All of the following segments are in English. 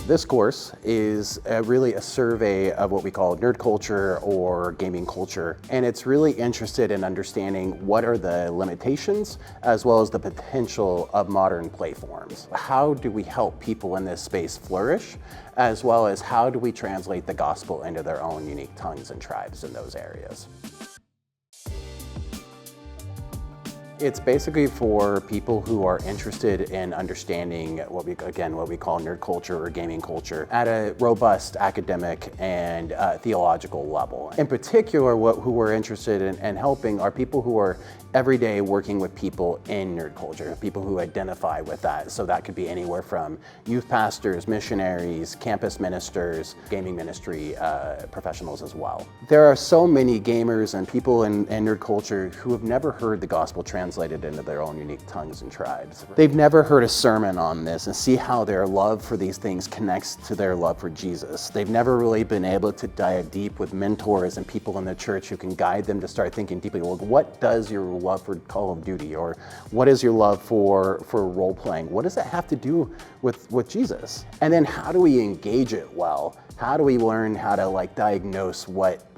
This course is really a survey of what we call nerd culture or gaming culture, and it's really interested in understanding what are the limitations as well as the potential of modern play forms. How do we help people in this space flourish, as well as how do we translate the gospel into their own unique tongues and tribes in those areas? It's basically for people who are interested in understanding what we call nerd culture or gaming culture at a robust academic and theological level. In particular, who we're interested in helping are people who are every day working with people in nerd culture, people who identify with that. So that could be anywhere from youth pastors, missionaries, campus ministers, gaming ministry professionals as well. There are so many gamers and people in nerd culture who have never heard the gospel translated into their own unique tongues and tribes. They've never heard a sermon on this and see how their love for these things connects to their love for Jesus. They've never really been able to dive deep with mentors and people in the church who can guide them to start thinking deeply, well, what does your love for Call of Duty, or what is your love for role playing? What does that have to do with Jesus? And then how do we engage it well? How do we learn how to diagnose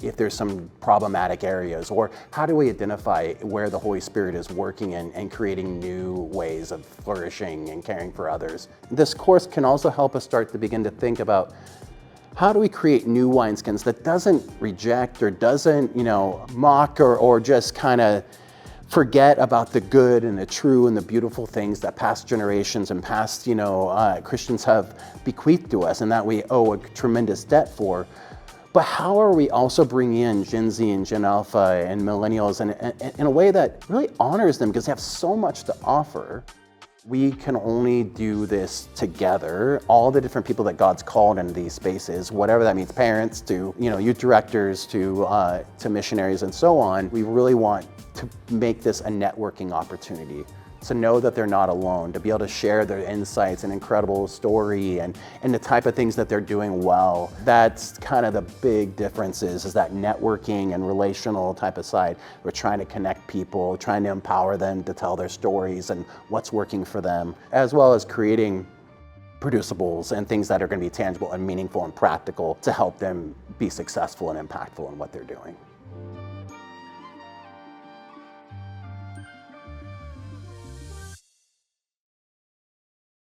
if there's some problematic areas, or how do we identify where the Holy Spirit is working and creating new ways of flourishing and caring for others? This course can also help us start to begin to think about how do we create new wineskins that doesn't reject or doesn't, mock or just kind of forget about the good and the true and the beautiful things that past generations and past, Christians have bequeathed to us and that we owe a tremendous debt for. But how are we also bringing in Gen Z and Gen Alpha and millennials in a way that really honors them because they have so much to offer? We can only do this together, all the different people that God's called into these spaces, whatever that means, parents to youth directors to missionaries and so on. We really want to make this a networking opportunity, to know that they're not alone, to be able to share their insights and incredible story and the type of things that they're doing well. That's kind of the big difference is that networking and relational type of side. We're trying to connect people, trying to empower them to tell their stories and what's working for them, as well as creating producibles and things that are going to be tangible and meaningful and practical to help them be successful and impactful in what they're doing.